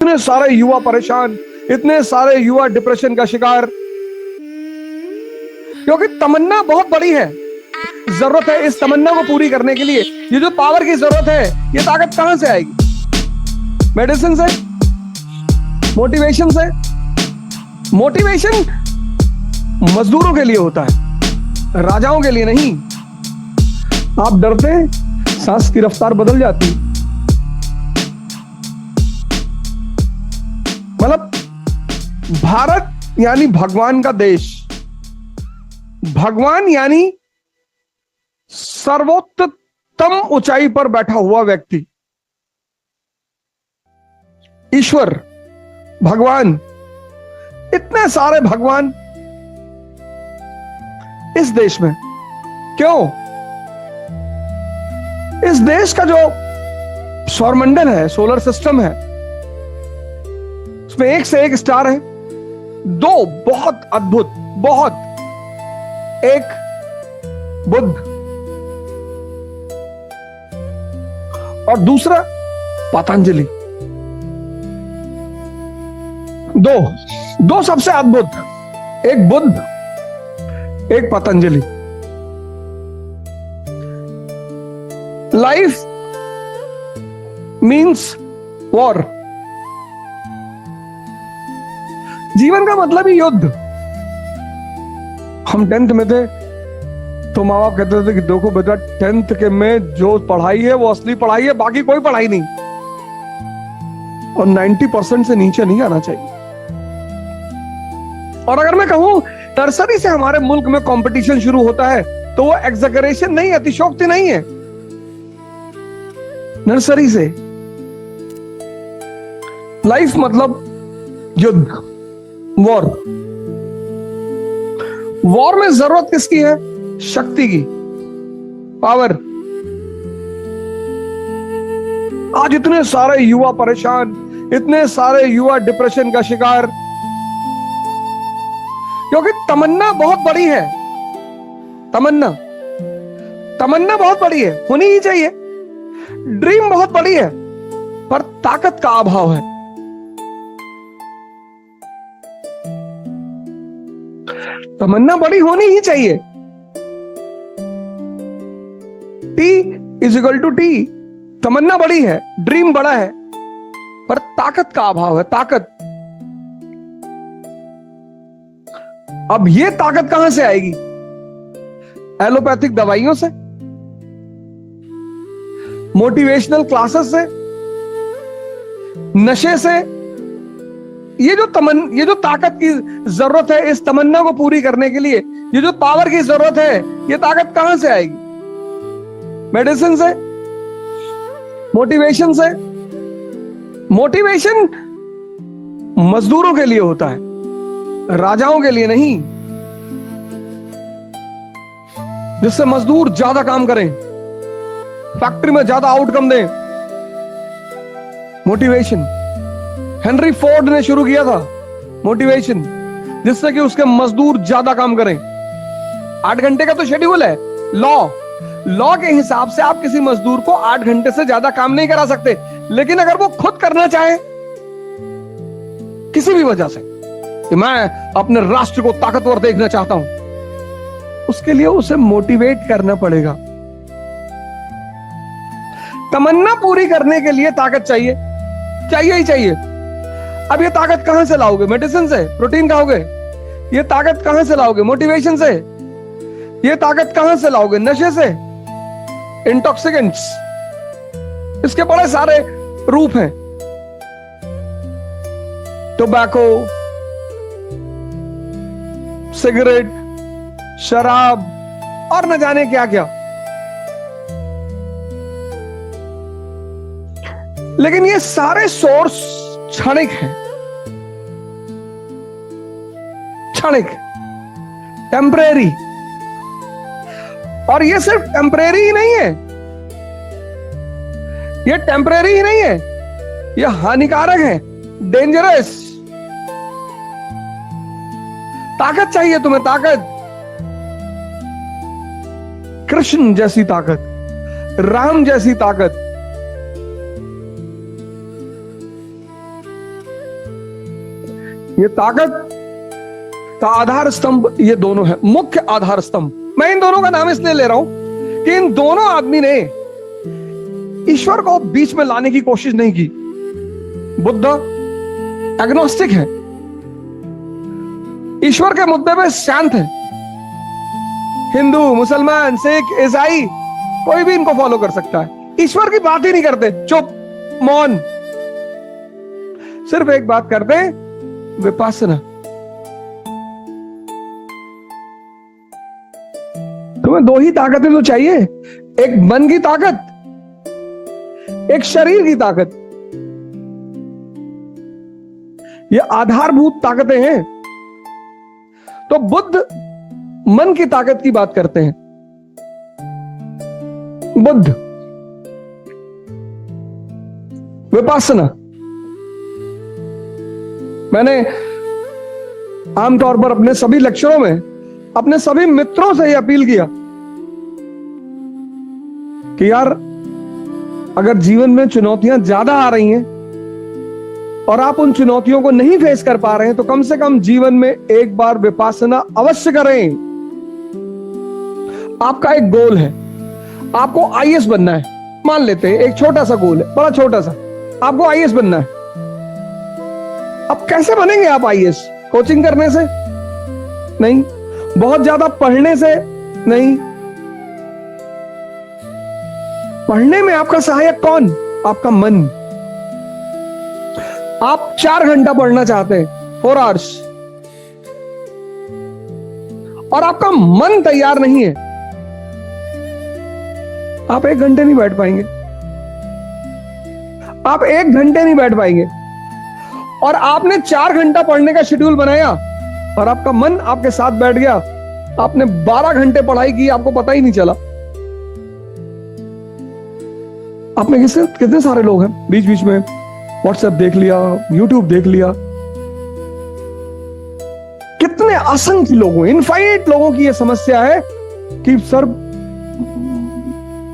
इतने सारे युवा परेशान, इतने सारे युवा डिप्रेशन का शिकार, क्योंकि तमन्ना बहुत बड़ी है। जरूरत है इस तमन्ना को पूरी करने के लिए, ये जो पावर की जरूरत है, ये ताकत कहां से आएगी? मेडिसिन से, मोटिवेशन से। मोटिवेशन मजदूरों के लिए होता है, राजाओं के लिए नहीं। आप डरते, सांस की रफ्तार बदल जाती। मतलब भारत यानी भगवान का देश, भगवान यानी सर्वोत्तम ऊंचाई पर बैठा हुआ व्यक्ति, ईश्वर, भगवान। इतने सारे भगवान इस देश में क्यों? इस देश का जो सौरमंडल है, सोलर सिस्टम है, उसमें एक से एक स्टार है। दो बहुत अद्भुत, बहुत, एक बुध और दूसरा पतंजलि। दो सबसे अद्भुत, एक बुध, एक पतंजलि। लाइफ मीन्स वॉर, जीवन का मतलब ही युद्ध। हम 10th में थे तो माँ बाप कहते थे कि देखो बेटा, 10th के में जो पढ़ाई है वो असली पढ़ाई है, बाकी कोई पढ़ाई नहीं, और 90% से नीचे नहीं आना चाहिए। और अगर मैं कहूं नर्सरी से हमारे मुल्क में कंपटीशन शुरू होता है तो वो एग्जैगरेशन नहीं है, अतिशयोक्ति नहीं है। नर्सरी से लाइफ मतलब युद्ध, वॉर। वॉर में जरूरत किसकी है? शक्ति की, पावर। आज इतने सारे युवा परेशान, इतने सारे युवा डिप्रेशन का शिकार, क्योंकि तमन्ना बहुत बड़ी है। तमन्ना बहुत बड़ी है, होनी ही चाहिए। ड्रीम बहुत बड़ी है, पर ताकत का अभाव है। तमन्ना बड़ी होनी ही चाहिए। T=T, तमन्ना बड़ी है, ड्रीम बड़ा है, पर ताकत का अभाव है। ताकत, अब ये ताकत कहां से आएगी? एलोपैथिक दवाइयों से, मोटिवेशनल क्लासेस से, नशे से। ये जो ताकत की जरूरत है इस तमन्ना को पूरी करने के लिए, ये जो पावर की जरूरत है, ये ताकत कहां से आएगी? मेडिसिन से, मोटिवेशन से। मोटिवेशन मजदूरों के लिए होता है, राजाओं के लिए नहीं। जिससे मजदूर ज्यादा काम करें, फैक्ट्री में ज्यादा आउटकम दें। मोटिवेशन हेनरी फोर्ड ने शुरू किया था, मोटिवेशन, जिससे कि उसके मजदूर ज्यादा काम करें। 8 घंटे का तो शेड्यूल है, लॉ के हिसाब से आप किसी मजदूर को 8 घंटे से ज्यादा काम नहीं करा सकते। लेकिन अगर वो खुद करना चाहे, किसी भी वजह से, कि मैं अपने राष्ट्र को ताकतवर देखना चाहता हूं, उसके लिए उसे मोटिवेट करना पड़ेगा। तमन्ना पूरी करने के लिए ताकत चाहिए, चाहिए ही चाहिए। अब ये ताकत कहां से लाओगे? मेडिसिन से, प्रोटीन खाओगे? ये ताकत कहां से लाओगे? मोटिवेशन से? ये ताकत कहां से लाओगे? नशे से, इंटॉक्सिकेंट्स। इसके बड़े सारे रूप हैं, टोबैको, सिगरेट, शराब और न जाने क्या क्या। लेकिन ये सारे सोर्स क्षणिक हैं, क्षणिक, टेम्परेरी। और ये सिर्फ टेम्परेरी ही नहीं है, ये टेम्परेरी ही नहीं है, ये हानिकारक है, डेंजरस। ताकत चाहिए तुम्हें, ताकत, कृष्ण जैसी ताकत, राम जैसी ताकत। ये ताकत का आधार स्तंभ ये दोनों है, मुख्य आधार स्तंभ। मैं इन दोनों का नाम इसलिए ले रहा हूं कि इन दोनों आदमी ने ईश्वर को बीच में लाने की कोशिश नहीं की। बुद्ध एग्नोस्टिक है, ईश्वर के मुद्दे पे शांत है। हिंदू, मुसलमान, सिख, ईसाई कोई भी इनको फॉलो कर सकता है। ईश्वर की बात ही नहीं करते, चुप, मौन। सिर्फ एक बात करते हैं, विपश्यना। तुम्हें दो ही ताकतें तो चाहिए, एक मन की ताकत, एक शरीर की ताकत। ये आधारभूत ताकतें हैं। तो बुद्ध मन की ताकत की बात करते हैं। बुद्ध विपश्यना। मैंने आमतौर पर अपने सभी लेक्चरों में अपने सभी मित्रों से यह अपील किया कि यार, अगर जीवन में चुनौतियां ज्यादा आ रही हैं और आप उन चुनौतियों को नहीं फेस कर पा रहे हैं, तो कम से कम जीवन में एक बार विपश्यना अवश्य करें। आपका एक गोल है, आपको आईएएस बनना है, मान लेते हैं, एक छोटा सा गोल है, बड़ा छोटा सा, आपको आईएएस बनना है। अब कैसे बनेंगे आप आईएएस? कोचिंग करने से नहीं, बहुत ज्यादा पढ़ने से नहीं। पढ़ने में आपका सहायक कौन? आपका मन। आप 4 घंटा पढ़ना चाहते हैं, 4 आवर्स, और आपका मन तैयार नहीं है, आप 1 घंटे नहीं बैठ पाएंगे। आप 1 घंटे नहीं बैठ पाएंगे। और आपने 4 घंटा पढ़ने का शेड्यूल बनाया और आपका मन आपके साथ बैठ गया, आपने 12 घंटे पढ़ाई की, आपको पता ही नहीं चला। आपने कितने सारे लोग हैं बीच बीच में व्हाट्सएप देख लिया, यूट्यूब देख लिया, कितने असंख्य लोगों, इनफाइनाइट लोगों की यह समस्या है कि सर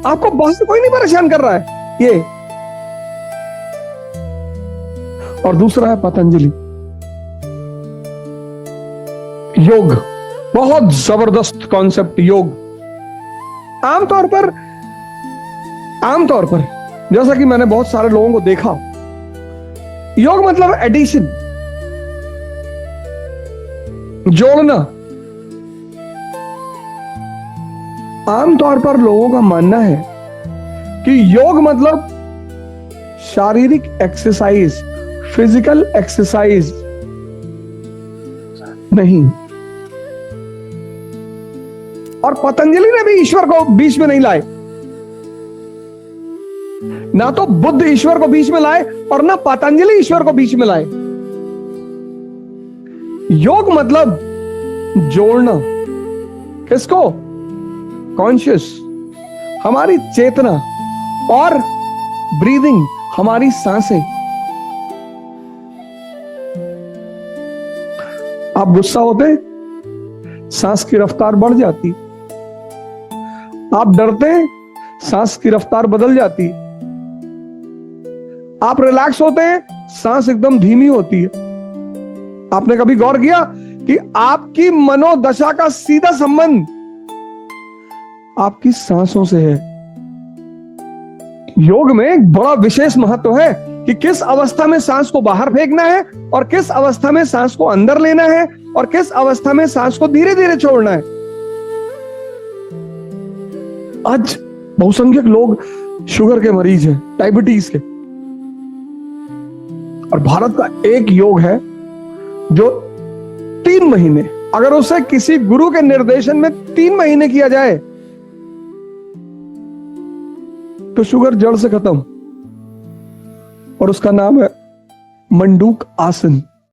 आपको बहुत कोई नहीं परेशान कर रहा है ये। और दूसरा है पतंजलि योग। बहुत जबरदस्त कॉन्सेप्ट योग। आमतौर पर जैसा कि मैंने बहुत सारे लोगों को देखा, योग मतलब एडिशन, जोड़ना। आमतौर पर लोगों का मानना है कि योग मतलब शारीरिक एक्सरसाइज, फिजिकल एक्सरसाइज नहीं। और पतंजलि ने भी ईश्वर को बीच में नहीं लाए। ना तो बुद्ध ईश्वर को बीच में लाए और ना पतंजलि ईश्वर को बीच में लाए। योग मतलब जोड़ना। किसको? कॉन्शियस, हमारी चेतना, और ब्रीदिंग, हमारी सांसें। आप गुस्सा होते, सांस की रफ्तार बढ़ जाती। आप डरते, सांस की रफ्तार बदल जाती। आप रिलैक्स होते हैं, सांस एकदम धीमी होती है। आपने कभी गौर किया कि आपकी मनोदशा का सीधा संबंध आपकी सांसों से है? योग में एक बड़ा विशेष महत्व है कि किस अवस्था में सांस को बाहर फेंकना है और किस अवस्था में सांस को अंदर लेना है और किस अवस्था में सांस को धीरे धीरे छोड़ना है। आज बहुसंख्यक लोग शुगर के मरीज हैं, डायबिटीज के, और भारत का एक योग है जो 3 महीने, अगर उसे किसी गुरु के निर्देशन में 3 महीने किया जाए तो शुगर जड़ से खत्म। और उसका नाम है मंडूक आसन।